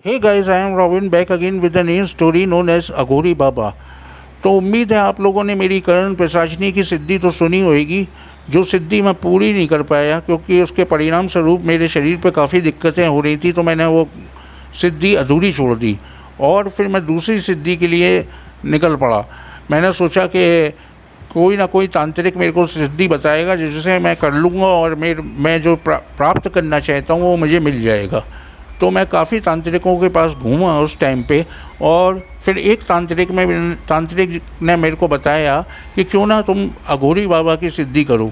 Hey guys, I am Robin back again with a new story known as अघोरी बाबा। तो उम्मीद है आप लोगों ने मेरी करण पिशाचिनी की सिद्धि तो सुनी होगी। जो सिद्धि मैं पूरी नहीं कर पाया क्योंकि उसके परिणाम स्वरूप मेरे शरीर पे काफ़ी दिक्कतें हो रही थी, तो मैंने वो सिद्धि अधूरी छोड़ दी और फिर मैं दूसरी सिद्धि के लिए निकल पड़ा। मैंने सोचा कि कोई ना कोई तांत्रिक मेरे को सिद्धि बताएगा जिससे मैं कर लूँगा और मैं जो प्राप्त करना चाहता हूँ वो मुझे मिल जाएगा। तो मैं काफ़ी तांत्रिकों के पास घूमा उस टाइम पे, और फिर एक तांत्रिक ने मेरे को बताया कि क्यों ना तुम अघोरी बाबा की सिद्धि करो,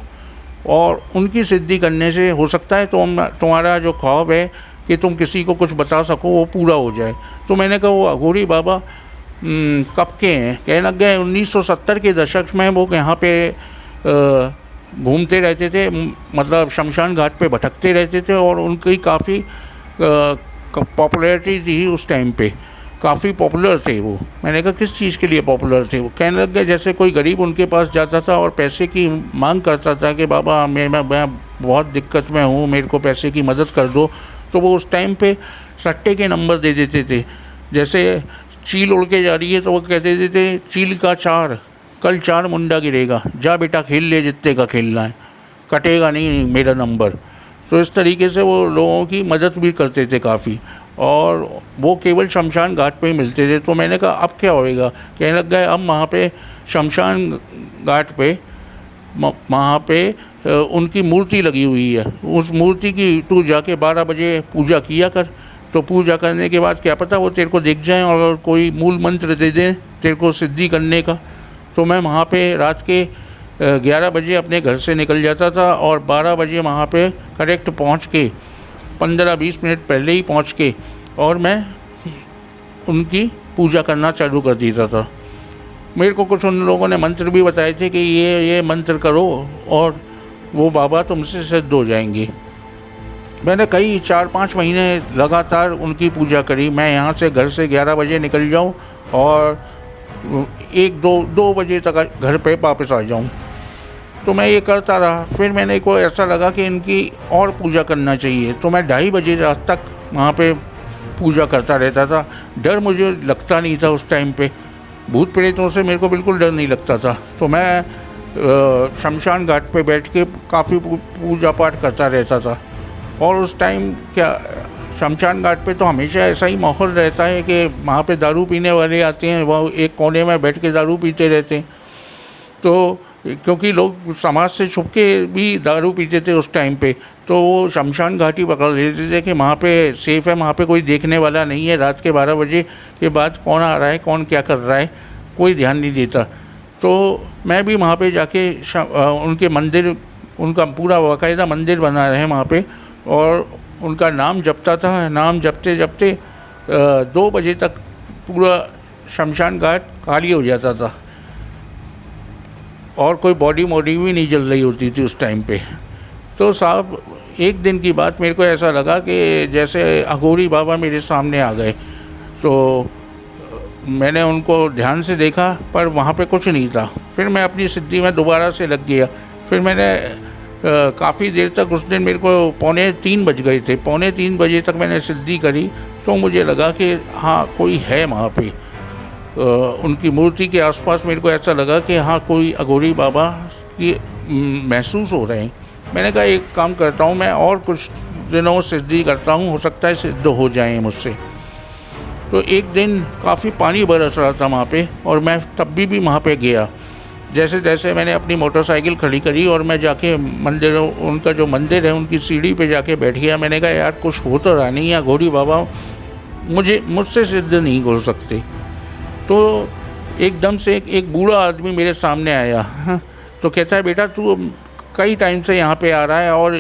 और उनकी सिद्धि करने से हो सकता है तुम्हारा जो ख्वाब है कि तुम किसी को कुछ बता सको वो पूरा हो जाए। तो मैंने कहा वो अघोरी बाबा कब के हैं? कहने लग गए 1970 के दशक में वो यहाँ पे घूमते रहते थे, मतलब शमशान घाट पे भटकते रहते थे, और उनकी काफ़ी पॉपुलैरिटी थी उस टाइम पे, काफ़ी पॉपुलर थे वो। मैंने कहा किस चीज़ के लिए पॉपुलर थे? वो कहने लग गए जैसे कोई गरीब उनके पास जाता था और पैसे की मांग करता था कि बाबा मैं बहुत दिक्कत में हूँ, मेरे को पैसे की मदद कर दो, तो वो उस टाइम पे सट्टे के नंबर दे देते थे। जैसे चील उड़ के जा रही है तो वो कह देते थे चील का 4, कल 4 मुंडा गिरेगा, जा बेटा खेल ले, जितने का खेलना है, कटेगा नहीं मेरा नंबर। तो इस तरीके से वो लोगों की मदद भी करते थे काफ़ी, और वो केवल शमशान घाट पे ही मिलते थे। तो मैंने कहा अब क्या होएगा? कहने लग गए अब वहाँ पे शमशान घाट पे वहाँ पे उनकी मूर्ति लगी हुई है, उस मूर्ति की तू जाके 12 बजे पूजा किया कर। तो पूजा करने के बाद क्या पता वो तेरे को दिख जाए और कोई मूल मंत्र दे दें तेरे को सिद्धि करने का। तो मैं वहाँ पे रात के 11 बजे अपने घर से निकल जाता था और 12 बजे वहाँ पे करेक्ट पहुँच के 15-20 मिनट पहले ही पहुँच के और मैं उनकी पूजा करना चालू कर देता था। मेरे को कुछ उन लोगों ने मंत्र भी बताए थे कि ये मंत्र करो और वो बाबा तुमसे सिद्ध हो जाएंगे। मैंने कई 4-5 महीने लगातार उनकी पूजा करी। मैं यहाँ से घर से 11 बजे निकल जाऊँ और 1-2 बजे तक घर पे वापस आ जाऊँ। तो मैं ये करता रहा। फिर मैंने को ऐसा लगा कि इनकी और पूजा करना चाहिए, तो मैं 2:30 बजे तक वहाँ पे पूजा करता रहता था। डर मुझे लगता नहीं था उस टाइम पे, भूत प्रेतों से मेरे को बिल्कुल डर नहीं लगता था। तो मैं शमशान घाट पे बैठ के काफ़ी पूजा पाठ करता रहता था। और उस टाइम क्या शमशान घाट पे तो हमेशा ऐसा ही माहौल रहता है कि वहाँ पे दारू पीने वाले आते हैं, वह एक कोने में बैठ के दारू पीते रहते हैं। तो क्योंकि लोग समाज से छुप के भी दारू पीते थे उस टाइम पे, तो वो शमशान घाट ही पकड़ लेते थे कि वहाँ पे सेफ़ है, वहाँ पे कोई देखने वाला नहीं है। रात के 12 बजे के बाद कौन आ रहा है, कौन क्या कर रहा है, कोई ध्यान नहीं देता। तो मैं भी वहाँ पे जाके उनके मंदिर, उनका पूरा बाकायदा मंदिर बना रहे वहाँ पे, और उनका नाम जपता था। नाम जपते जपते 2 बजे तक पूरा शमशान घाट खाली हो जाता था और कोई बॉडी भी नहीं जल रही होती थी उस टाइम पे। तो साहब एक दिन की बात मेरे को ऐसा लगा कि जैसे अघोरी बाबा मेरे सामने आ गए। तो मैंने उनको ध्यान से देखा पर वहाँ पे कुछ नहीं था। फिर मैं अपनी सिद्धि में दोबारा से लग गया। फिर मैंने काफ़ी देर तक, उस दिन मेरे को 2:45 बज गए थे, 2:45 बजे तक मैंने सिद्धि करी। तो मुझे लगा कि हाँ कोई है वहाँ पे। उनकी मूर्ति के आसपास मेरे को ऐसा लगा कि हाँ कोई अघोरी बाबा की महसूस हो रहे हैं। मैंने कहा एक काम करता हूँ, मैं और कुछ दिनों सिद्धि करता हूँ, हो सकता है सिद्ध हो जाए मुझसे। तो एक दिन काफ़ी पानी बरस रहा था वहाँ पे, और मैं तब भी वहाँ पे गया। जैसे तैसे मैंने अपनी मोटरसाइकिल खड़ी करी और मैं जाके उनका जो मंदिर है उनकी सीढ़ी पे जाके बैठ गया। मैंने कहा यार कुछ हो तो रहा नहीं है, अघोरी बाबा मुझसे सिद्ध नहीं हो सकते। तो एकदम से एक बूढ़ा आदमी मेरे सामने आया। तो कहता है बेटा तू कई टाइम से यहाँ पे आ रहा है और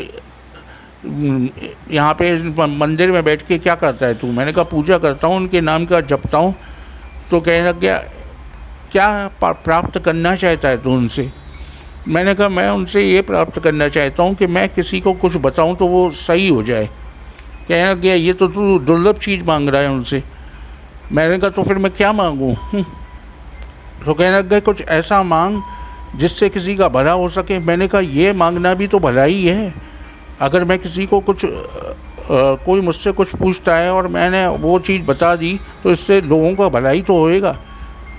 यहाँ पे मंदिर में बैठ के क्या करता है तू? मैंने कहा पूजा करता हूँ, उनके नाम का जपता हूँ। तो कहने लग गया क्या प्राप्त करना चाहता है तू उनसे? मैंने कहा मैं उनसे ये प्राप्त करना चाहता हूँ कि मैं किसी को कुछ बताऊँ तो वो सही हो जाए। कहने लग गया ये तो तू दुर्लभ चीज़ मांग रहा है उनसे। मैंने कहा तो फिर मैं क्या मांगूँ? तो कहने लग गए कुछ ऐसा मांग जिससे किसी का भला हो सके। मैंने कहा ये मांगना भी तो भला ही है। अगर मैं किसी को कुछ कोई मुझसे कुछ पूछता है और मैंने वो चीज़ बता दी तो इससे लोगों का भलाई तो होएगा।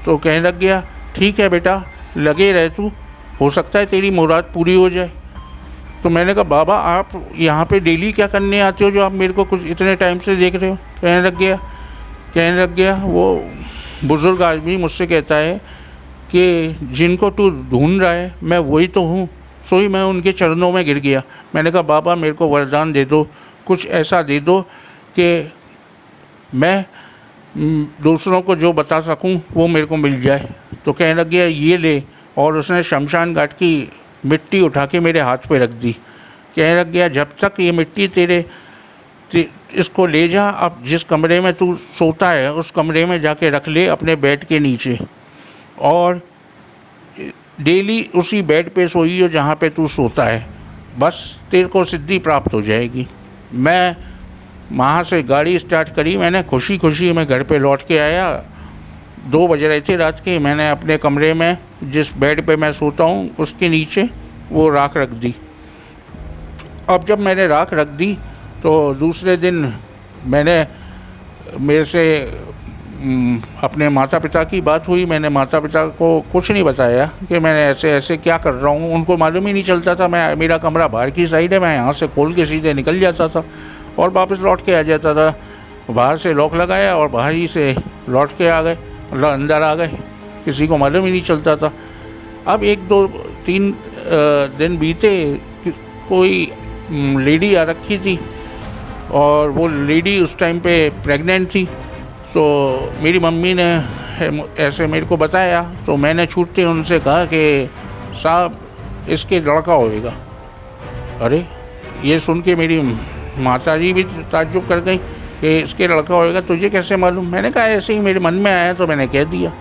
तो कहने लग गया, ठीक है बेटा, लगे रहे तू, हो सकता है तेरी मुराद पूरी हो जाए। तो मैंने कहा, बाबा आप यहाँ पे डेली क्या करने आते हो जो आप मेरे को कुछ इतने टाइम से देख रहे हो? कहने लग गया वो बुज़ुर्ग आदमी मुझसे कहता है कि जिनको तू ढूंढ रहा है मैं वही तो हूँ। सो ही मैं उनके चरणों में गिर गया। मैंने कहा, बाबा मेरे को वरदान दे दो, कुछ ऐसा दे दो कि मैं दूसरों को जो बता सकूं वो मेरे को मिल जाए। तो कहने लग गया, ये ले, और उसने शमशान घाट की मिट्टी उठा के मेरे हाथ पे रख दी। कहने लग गया, जब तक ये मिट्टी इसको ले जा, अब जिस कमरे में तू सोता है उस कमरे में जाके रख ले अपने बेड के नीचे, और डेली उसी बेड पे सोइयो जहाँ पे तू सोता है, बस तेरे को सिद्धि प्राप्त हो जाएगी। मैं वहाँ से गाड़ी स्टार्ट करी, मैंने खुशी खुशी मैं घर पे लौट के आया। 2 बज रहे थे रात के। मैंने अपने कमरे में जिस बेड पे मैं सोता हूँ उसके नीचे वो राख रख दी। अब जब मैंने राख रख दी तो दूसरे दिन मेरे से अपने माता पिता की बात हुई। मैंने माता पिता को कुछ नहीं बताया कि मैं ऐसे ऐसे क्या कर रहा हूँ। उनको मालूम ही नहीं चलता था। मेरा कमरा बाहर की साइड है, मैं यहाँ से खोल के सीधे निकल जाता था और वापस लौट के आ जाता था। बाहर से लॉक लगाया और बाहर ही से लौट के आ गए, मतलब अंदर आ गए, किसी को मालूम ही नहीं चलता था। अब 1 2 3 दिन बीते, कोई लेडी आ रखी थी और वो लेडी उस टाइम पे प्रेग्नेंट थी। तो मेरी मम्मी ने ऐसे मेरे को बताया, तो मैंने छूटते उनसे कहा कि साहब इसके लड़का होएगा। अरे ये सुन के मेरी माताजी भी ताज्जुब कर गई कि इसके लड़का होएगा, तुझे कैसे मालूम? मैंने कहा ऐसे ही मेरे मन में आया तो मैंने कह दिया।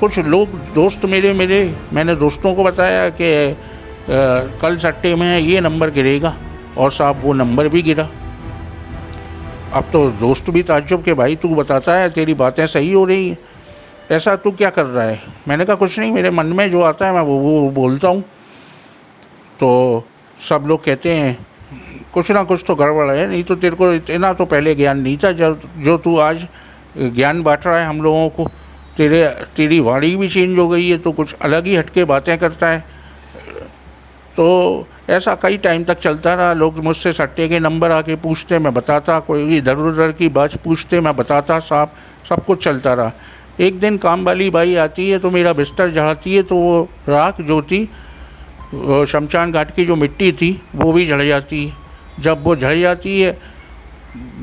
कुछ लोग दोस्त मैंने दोस्तों को बताया कि कल सट्टे में ये नंबर गिरेगा, और साहब वो नंबर भी गिरा। अब तो दोस्त भी ताज्जुब के भाई तू बताता है तेरी बातें सही हो रही हैं, ऐसा तू क्या कर रहा है? मैंने कहा कुछ नहीं, मेरे मन में जो आता है मैं वो बोलता हूँ। तो सब लोग कहते हैं कुछ ना कुछ तो गड़बड़ है, नहीं तो तेरे को इतना तो पहले ज्ञान नहीं था जो तू आज ज्ञान बांट रहा है हम लोगों को। तेरी वाणी भी चेंज हो गई है, तो कुछ अलग ही हटके बातें करता है। तो ऐसा कई टाइम तक चलता रहा। लोग मुझसे सट्टे के नंबर आके पूछते, मैं बताता, कोई इधर उधर की बात पूछते, मैं बताता, साहब सब कुछ चलता रहा। एक दिन काम वाली बाई आती है तो मेरा बिस्तर झाड़ती है, तो वो राख जो थी, शमशान घाट की जो मिट्टी थी वो भी झड़ जाती है। जब वो झड़ जाती है,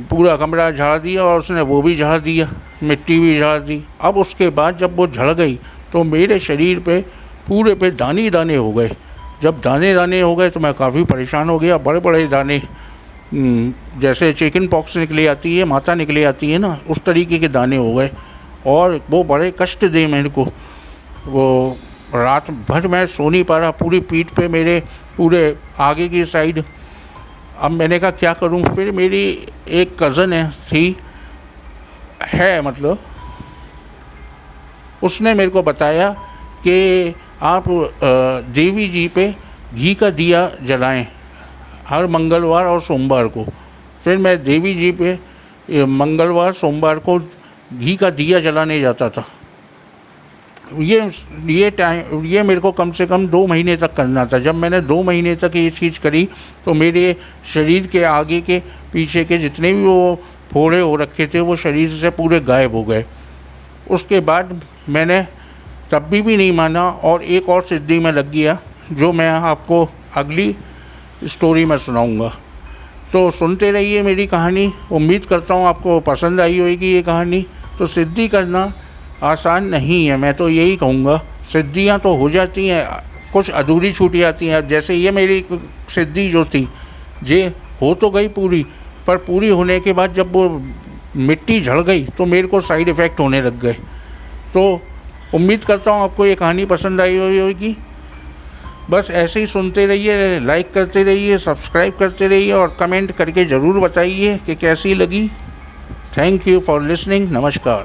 पूरा कमरा झाड़ दिया और उसने वो भी झाड़ दिया, मिट्टी भी झाड़ दी। अब उसके बाद जब वो झड़ गई तो मेरे शरीर पे पूरे पे दाने दाने हो गए। जब दाने दाने हो गए तो मैं काफ़ी परेशान हो गया। बड़े बड़े दाने, जैसे चिकन पॉक्स निकली आती है, माता निकली आती है ना, उस तरीके के दाने हो गए और वो बड़े कष्ट दे मेरे को। वो रात भर मैं सो नहीं पा रहा, पूरी पीठ पे मेरे पूरे आगे की साइड। अब मैंने कहा क्या करूं? फिर मेरी एक कज़न है मतलब, उसने मेरे को बताया कि आप देवी जी पे घी का दिया जलाएं हर मंगलवार और सोमवार को। फिर मैं देवी जी पे मंगलवार सोमवार को घी का दिया जलाने जाता था। ये मेरे को कम से कम 2 महीने तक करना था। जब मैंने 2 महीने तक ये चीज़ करी तो मेरे शरीर के आगे के पीछे के जितने भी वो फोड़े हो रखे थे वो शरीर से पूरे गायब हो गए। उसके बाद मैंने तब भी नहीं माना और एक और सिद्धि में लग गया, जो मैं आपको अगली स्टोरी में सुनाऊंगा। तो सुनते रहिए मेरी कहानी। उम्मीद करता हूँ आपको पसंद आई होगी ये कहानी। तो सिद्धि करना आसान नहीं है, मैं तो यही कहूँगा। सिद्धियाँ तो हो जाती हैं, कुछ अधूरी छूट जाती हैं। अब जैसे ये मेरी सिद्धि जो थी, ये हो तो गई पूरी, पर पूरी होने के बाद जब वो मिट्टी झड़ गई तो मेरे को साइड इफ़ेक्ट होने लग गए। तो उम्मीद करता हूँ आपको ये कहानी पसंद आई होगी। बस ऐसे ही सुनते रहिए, लाइक करते रहिए, सब्सक्राइब करते रहिए और कमेंट करके ज़रूर बताइए कि कैसी लगी। Thank you for listening. नमस्कार।